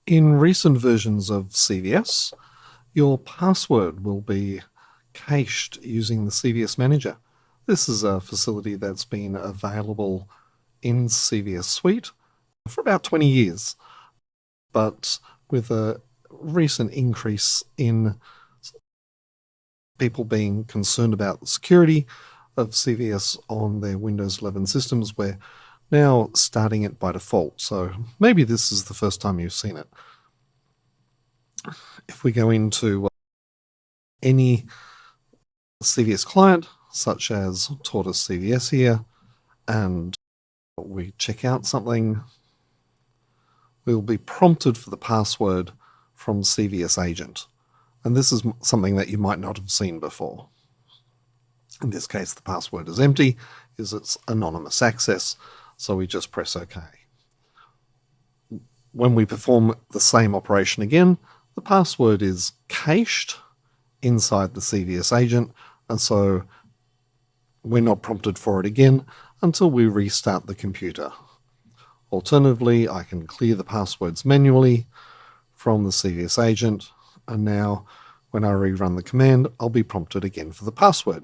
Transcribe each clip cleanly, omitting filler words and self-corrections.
In recent versions of CVS, your password will be cached using the CVS Manager. This is a facility that's been available in CVS Suite for about 20 years, but with a recent increase in people being concerned about the security of CVS on their Windows 11 systems, we're now starting it by default. So maybe this is the first time you've seen it. If we go into any CVS client, such as TortoiseCVS here, and we check out something, we will be prompted for the password from CVSAGENT. And this is something that you might not have seen before. In this case, the password is empty, because it's anonymous access, so we just press OK. When we perform the same operation again, the password is cached inside the CVSAGENT, and so we're not prompted for it again until we restart the computer. Alternatively, I can clear the passwords manually from the CVSAGENT, and now when I rerun the command, I'll be prompted again for the password.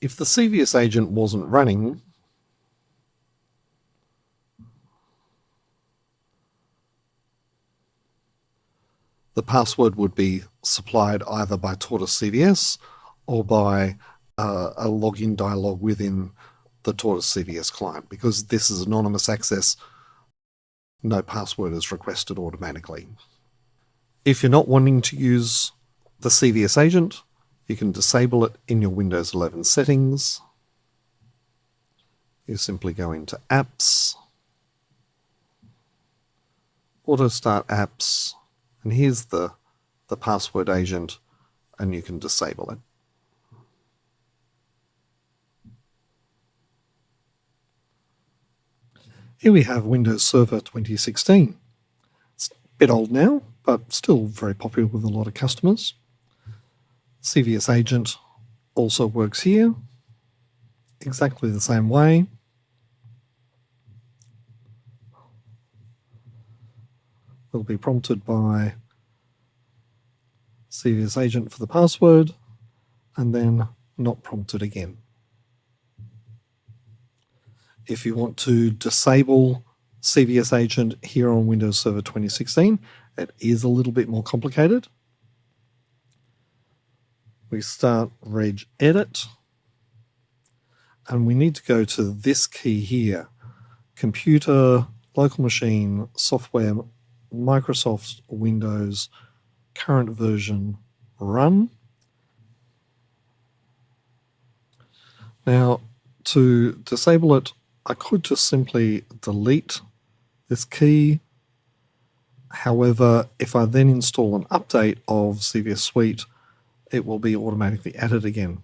If the CVSAGENT wasn't running, the password would be supplied either by TortoiseCVS or by a login dialog within the TortoiseCVS client. Because this is anonymous access, no password is requested automatically. If you're not wanting to use the CVSAGENT, you can disable it in your Windows 11 settings. You simply go into Apps, Auto Start Apps, and here's the password agent, and you can disable it. Here we have Windows Server 2016. It's a bit old now, but still very popular with a lot of customers. CVSAGENT also works here, exactly the same way. We'll be prompted by CVSAGENT for the password, and then not prompted again. If you want to disable CVSAGENT here on Windows Server 2016, it is a little bit more complicated. We start regedit, and we need to go to this key here, Computer, Local Machine, Software, Microsoft Windows, CurrentVersion, Run. Now, to disable it, I could just simply delete this key. However, if I then install an update of CVS Suite, it will be automatically added again.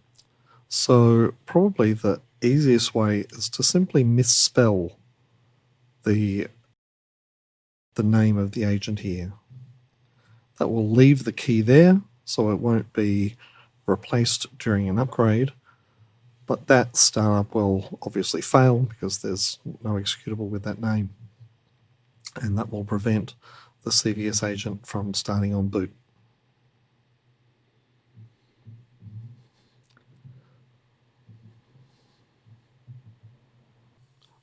So probably the easiest way is to simply misspell the name of the agent here. That will leave the key there, so it won't be replaced during an upgrade. But that startup will obviously fail because there's no executable with that name. And that will prevent the CVSAGENT from starting on boot.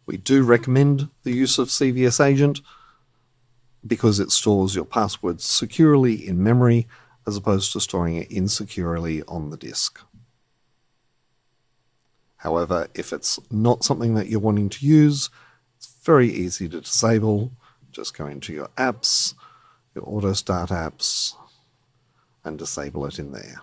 We do recommend the use of CVSAGENT because it stores your passwords securely in memory as opposed to storing it insecurely on the disk. However, if it's not something that you're wanting to use, it's very easy to disable. Just go into your apps, your auto start apps, and disable it in there.